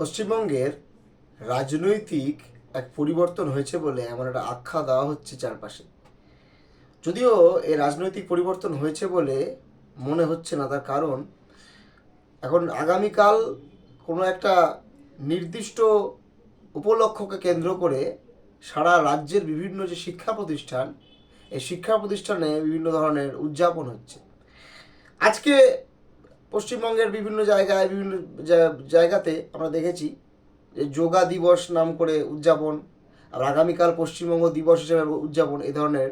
পশ্চিমবঙ্গের রাজনৈতিক এক পরিবর্তন হয়েছে বলে এমন একটা আখ্যা দেওয়া হচ্ছে চারপাশে। যদিও এই রাজনৈতিক পরিবর্তন হয়েছে বলে মনে হচ্ছে না, তার কারণ এখন আগামীকাল কোনো একটা নির্দিষ্ট উপলক্ষকে কেন্দ্র করে সারা রাজ্যের বিভিন্ন যে শিক্ষা প্রতিষ্ঠান, এই শিক্ষা প্রতিষ্ঠানে বিভিন্ন ধরনের উদযাপন হচ্ছে। আজকে পশ্চিমবঙ্গের বিভিন্ন জায়গায় বিভিন্ন জায়গাতে আমরা দেখেছি যে যোগা দিবস নাম করে উদযাপন, আর আগামীকাল পশ্চিমবঙ্গ দিবস হিসেবে উদযাপন, এই ধরনের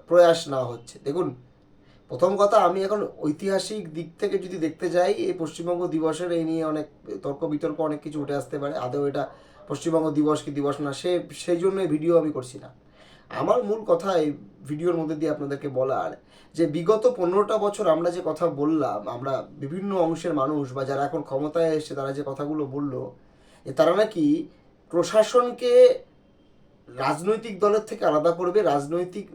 প্রয়াস নেওয়া হচ্ছে। দেখুন, প্রথম কথা, আমি এখন ঐতিহাসিক দিক থেকে যদি দেখতে যাই, এই পশ্চিমবঙ্গ দিবসের এই নিয়ে অনেক তর্ক বিতর্ক অনেক কিছু উঠে আসতে পারে। আদৌ এটা পশ্চিমবঙ্গ দিবস কি দিবস না, সেই জন্য এই ভিডিও আমি করছি না। আমার মূল কথা এই ভিডিওর মধ্যে দিয়ে আপনাদেরকে বলার, যে বিগত 15টা বছর আমরা যে কথা বললাম, আমরা বিভিন্ন অংশের মানুষ বা যারা এখন ক্ষমতায় এসে তারা যে কথাগুলো বললো, যে তারা নাকি প্রশাসনকে রাজনৈতিক দলের থেকে আলাদা করবে, রাজনৈতিক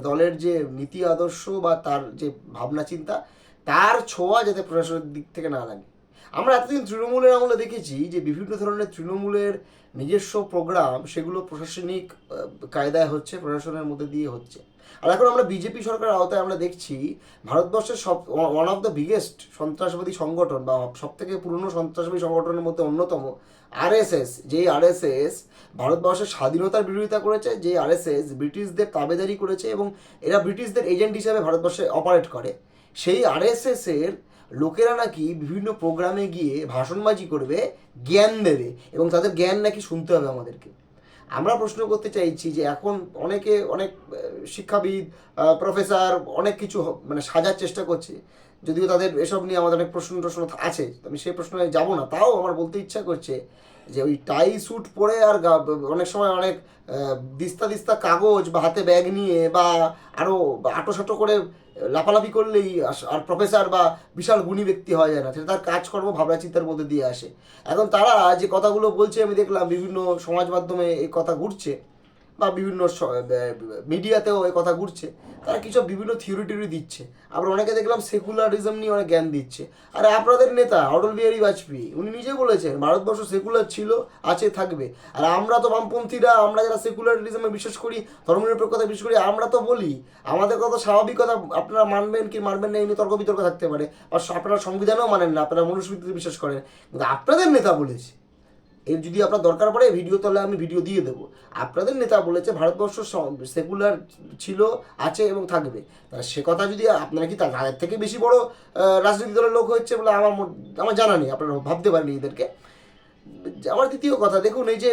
দলের যে নীতি আদর্শ বা তার যে ভাবনা চিন্তা, তার ছোঁয়া যাতে প্রশাসনের দিক থেকে না লাগে। আমরা এতদিন তৃণমূলের আমলে দেখেছি যে বিভিন্ন ধরনের তৃণমূলের নিজস্ব প্রোগ্রাম, সেগুলো প্রশাসনিক কায়দায় হচ্ছে, প্রশাসনের মধ্যে দিয়ে হচ্ছে। আর এখন আমরা বিজেপি সরকারের আওতায় আমরা দেখছি ভারতবর্ষের ওয়ান অফ দ্য বিগেস্ট সন্ত্রাসবাদী সংগঠন বা সব থেকে পুরনো সন্ত্রাসবাদী সংগঠনের মধ্যে অন্যতম আরএসএস, যেই আরএসএস ভারতবর্ষের স্বাধীনতার বিরোধিতা করেছে, যে আরএসএস ব্রিটিশদের তাবেদারি করেছে এবং এরা ব্রিটিশদের এজেন্ট হিসাবে ভারতবর্ষে অপারেট করে, সেই আরএসএস এর লোকেরা নাকি বিভিন্ন প্রোগ্রামে গিয়ে ভাষণবাজি করবে, জ্ঞান দেবে, এবং তাদের জ্ঞান নাকি শুনতে হবে আমাদেরকে। আমরা প্রশ্ন করতে চাইছি যে এখন অনেকে অনেক শিক্ষাবিদ, প্রফেসর অনেক কিছু মানে সাজার চেষ্টা করছে, যদিও তাদের এসব নিয়ে আমাদের অনেক প্রশ্ন আছে, আমি সেই প্রশ্নে যাব না। তাও আমার বলতে ইচ্ছা করছে যে ওই টাই স্যুট পরে আর অনেক সময় অনেক দিস্তা দিস্তা কাগজ বা হাতে ব্যাগ নিয়ে বা আরও আটোসাটো করে লাফালাফি করলেই আর প্রফেসর বা বিশাল গুণী ব্যক্তি হওয়া যায় না, সেটা তার কাজকর্ম ভাবনা চিন্তার মধ্যে দিয়ে আসে। এখন তারা যে কথাগুলো বলছে, আমি দেখলাম বিভিন্ন সমাজ মাধ্যমে এই কথা ঘুরছে বা বিভিন্ন মিডিয়াতেও এই কথা ঘুরছে, তারা কিছু বিভিন্ন থিওরি টিওরি দিচ্ছে। আবার অনেকে দেখলাম সেকুলারিজম নিয়ে অনেক জ্ঞান দিচ্ছে। আর আপনাদের নেতা অটল বিহারী বাজপেয়ী, উনি নিজে বলেছেন ভারতবর্ষ সেকুলার ছিল, আছে, থাকবে। আর আমরা তো বামপন্থীরা, আমরা যারা সেকুলারিজমে বিশ্বাস করি, ধর্মনিরপেক্ষতা বিশ্বাস করি, আমরা তো বলি আমাদের কথা স্বাভাবিক কথা, আপনারা মানবেন কি মানবেন না এই নিয়ে তর্ক বিতর্ক থাকতে পারে, আর আপনারা সংবিধানেও মানেন না, আপনারা মনুস্মৃতিতে বিশ্বাস করেন, কিন্তু আপনাদের নেতা বলেছে, এর যদি আপনার দরকার পড়ে ভিডিও, তাহলে আমি ভিডিও দিয়ে দেবো। আপনাদের নেতা বলেছে ভারতবর্ষ সেকুলার ছিল, আছে এবং থাকবে। সে কথা যদি আপনারা কি তাদের থেকে বেশি বড় রাজনৈতিক দলের লোক হচ্ছে বলে আমার জানা নেই, আপনারা ভাবতে পারেন নিজেদেরকে। আমার দ্বিতীয় কথা, দেখুন এই যে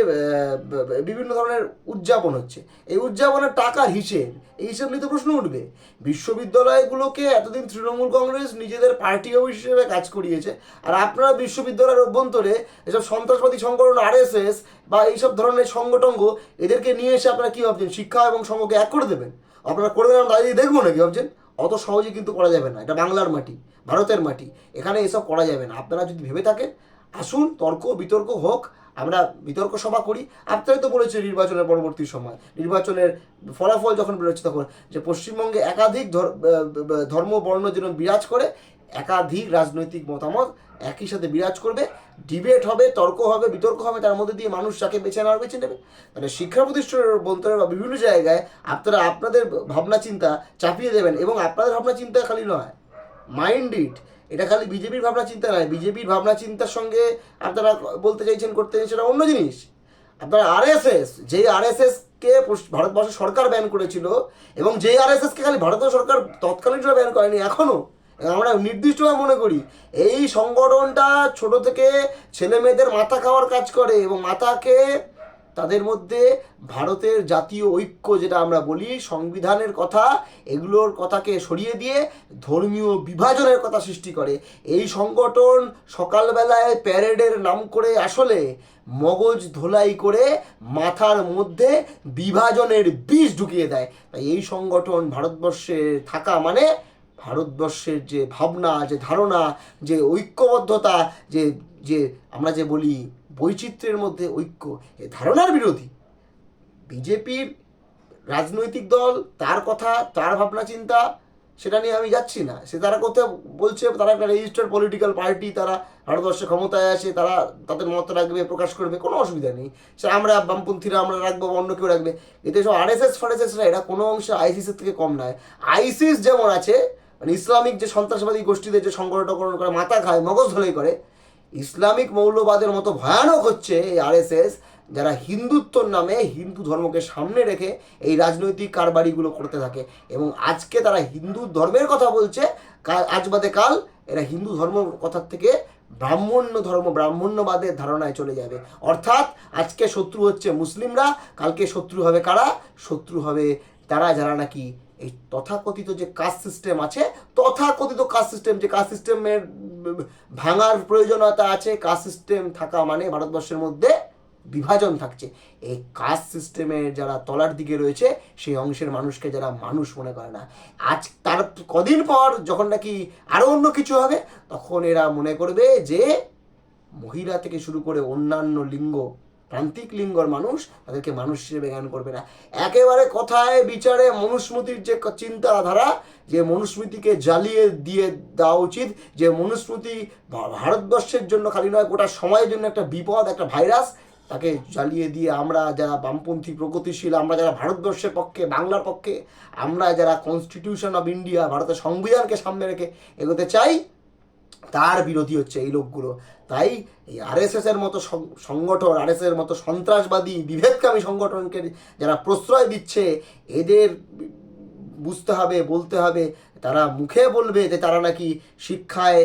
বিভিন্ন ধরনের উদযাপন হচ্ছে, এই উদযাপনের টাকার হিসেব, এই হিসেব নিয়ে তো প্রশ্ন উঠবে। বিশ্ববিদ্যালয়গুলোকে এতদিন তৃণমূল কংগ্রেস নিজেদের পার্টি অফিস হিসেবে কাজ করিয়েছে, আর আপনারা বিশ্ববিদ্যালয়ের অভ্যন্তরে এসব সন্ত্রাসবাদী সংগঠন আরএসএস বা এইসব ধরনের সংগঠন, এদেরকে নিয়ে এসে আপনারা কী ভাবছেন শিক্ষা এবং সংঘকে এক করে দেবেন? আপনারা করে দেবেন, আমরা দাঁড়িয়ে দেখবো নাকি ভাবছেন? অত সহজে কিন্তু করা যাবে না, এটা বাংলার মাটি, ভারতের মাটি, এখানে এসব করা যাবে না। আপনারা যদি ভেবে থাকেন, আসুন তর্ক বিতর্ক হোক, আমরা বিতর্ক সভা করি। আপনারাই তো বলেছে নির্বাচনের পরবর্তী সময়, নির্বাচনের ফলাফল যখন বেরোচ্ছে তখন, যে পশ্চিমবঙ্গে একাধিক ধর্ম বর্ণ যেন বিরাজ করে, একাধিক রাজনৈতিক মতামত একই সাথে বিরাজ করবে, ডিবেট হবে, তর্ক হবে, বিতর্ক হবে, তার মধ্যে দিয়ে মানুষ যাকে বেছে নেওয়ার বেছে নেবে। মানে শিক্ষা প্রতিষ্ঠানের অভ্যন্তরে বা বিভিন্ন জায়গায় আপনারা আপনাদের ভাবনা চিন্তা চাপিয়ে দেবেন, এবং আপনাদের ভাবনা চিন্তা খালি নয়, মাইন্ড ইট, এটা খালি বিজেপির ভাবনা চিন্তা নয়, বিজেপির ভাবনা চিন্তার সঙ্গে আপনারা বলতে চাইছেন, করতে চাইছেন, সেটা অন্য জিনিস। আপনারা আরএসএস, যেই আরএসএসকে ভারতবর্ষ সরকার ব্যান করেছিল, এবং যেই আরএসএসকে খালি ভারতীয় সরকার তৎকালীন সময় ব্যান করেনি, এখনও আমরা নির্দিষ্টভাবে মনে করি এই সংগঠনটা ছোট থেকে ছেলে মেয়েদের মাথা খাওয়ার কাজ করে, এবং মাথাকে তাদের মধ্যে ভারতের জাতীয় ঐক্য যেটা আমরা বলি, সংবিধানের কথা, এগুলোর কথাকে সরিয়ে দিয়ে ধর্মীয় বিভাজনের কথা সৃষ্টি করে। এই সংগঠন সকালবেলায় প্যারেডের নাম করে আসলে মগজ ধোলাই করে মাথার মধ্যে বিভাজনের বীজ ঢুকিয়ে দেয়। তাই এই সংগঠন ভারতবর্ষে থাকা মানে ভারতবর্ষের যে ভাবনা, যে ধারণা, যে ঐক্যবদ্ধতা, যে যে আমরা যে বলি বৈচিত্র্যের মধ্যে ঐক্য, এই ধারণার বিরোধী। বিজেপির রাজনৈতিক দল, তার কথা, তার ভাবনা চিন্তা, সেটা নিয়ে আমি যাচ্ছি না। সে তারা কোথাও বলছে তারা একটা রেজিস্টার্ড পলিটিক্যাল পার্টি, তারা ভারতবর্ষে ক্ষমতায় আছে, তারা তাদের মত রাখবে, প্রকাশ করবে, কোনো অসুবিধা নেই। সে আমরা বামপন্থীরা আমরা রাখবো, অন্য কেউ রাখবে। এতে সব আরএসএস ফারএসএসরা এরা কোনো অংশে আইসিসের থেকে কম নয়। আইসিস যেমন আছে, মানে ইসলামিক যে সন্ত্রাসবাদী গোষ্ঠীদের যে সংগঠন করে মাথা খায়, মগজ ধরেই করে, ইসলামিক মৌলবাদের মতো ভয়ানক হচ্ছে এই আরএসএস, যারা হিন্দুত্বর নামে হিন্দু ধর্মকে সামনে রেখে এই রাজনৈতিক কারবারিগুলো করতে থাকে। এবং আজকে তারা হিন্দু ধর্মের কথা বলছে, আজ বাদে কাল এরা হিন্দু ধর্ম কথার থেকে ব্রাহ্মণ্য ধর্ম, ব্রাহ্মণ্যবাদের ধারণায় চলে যাবে। অর্থাৎ আজকে শত্রু হচ্ছে মুসলিমরা, কালকে শত্রু হবে কারা? শত্রু হবে তারা যারা নাকি এই তথাকথিত যে কাস্ট সিস্টেম আছে, তথাকথিত কাস্ট সিস্টেম, যে কাস্ট সিস্টেমের ভাঙার প্রয়োজনীয়তা আছে। কাস্ট সিস্টেম থাকা মানে ভারতবর্ষের মধ্যে বিভাজন থাকছে। এই কাস্ট সিস্টেমের যারা তলার দিকে রয়েছে সেই অংশের মানুষকে যারা মানুষ মনে করে না, আজ তার কদিন পর যখন নাকি আরও অন্য কিছু হবে, তখন এরা মনে করবে যে মহিলা থেকে শুরু করে অন্যান্য লিঙ্গ, প্রান্তিক লিঙ্গর মানুষ, তাদেরকে মানুষ হিসেবে জ্ঞান করবে না। একেবারে কথায় বিচারে মনুস্মৃতির যে চিন্তাধারা, যে মনুস্মৃতিকে জ্বালিয়ে দিয়ে দেওয়া উচিত, যে মনুস্মৃতি ভারতবর্ষের জন্য খালি নয় গোটা সময়ের জন্য একটা বিপদ, একটা ভাইরাস, তাকে জ্বালিয়ে দিয়ে আমরা যারা বামপন্থী প্রগতিশীল, আমরা যারা ভারতবর্ষের পক্ষে, বাংলার পক্ষে, আমরা যারা কনস্টিটিউশন অফ ইন্ডিয়া, ভারতের সংবিধানকে সামনে রেখে এগোতে চাই, তার বিরোধী হচ্ছে এই লোকগুলো। তাই এই আরএসএস এর মতো সংগঠন, আরএসএস এর মতো সন্ত্রাসবাদী বিভেদকামী সংগঠনকে যারা প্রশ্রয় দিচ্ছে, এদের বুঝতে হবে, বলতে হবে। তারা মুখে বলবে যে তারা নাকি শিক্ষায়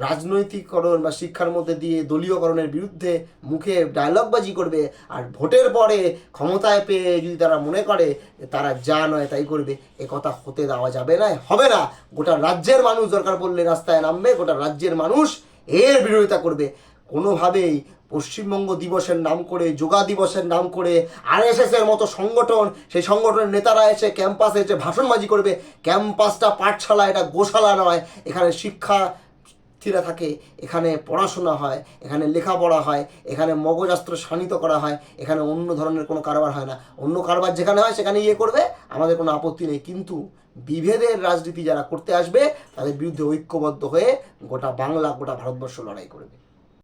রাজনৈতিককরণ বা শিক্ষার মধ্যে দিয়ে দলীয়করণের বিরুদ্ধে মুখে ডায়লগবাজি করবে, আর ভোটের পরে ক্ষমতায় পেয়ে যদি তারা মনে করে তারা যা নয় তাই করবে, এ কথা হতে দেওয়া যাবে না, হবে না। গোটা রাজ্যের মানুষ দরকার পড়লে রাস্তায় নামবে, গোটা রাজ্যের মানুষ এর বিরোধিতা করবে। কোনোভাবেই পশ্চিমবঙ্গ দিবসের নাম করে, যোগা দিবসের নাম করে আরএসএস এর মতো সংগঠন, সেই সংগঠনের নেতারা এসে ক্যাম্পাসে এসে ভাষণবাজি করবে। ক্যাম্পাসটা পাঠশালা, এটা গোশালা নয়। এখানে শিক্ষার্থীরা থাকে, এখানে পড়াশোনা হয়, এখানে লেখাপড়া হয়, এখানে মগজাস্ত্র শানিত করা হয়, এখানে অন্য ধরনের কোনো কারবার হয় না। অন্য কারবার যেখানে হয় সেখানে করবে, আমাদের কোনো আপত্তি নেই। কিন্তু বিভেদের রাজনীতি যারা করতে আসবে তাদের বিরুদ্ধে ঐক্যবদ্ধ হয়ে গোটা বাংলা, গোটা ভারতবর্ষ লড়াই করবে।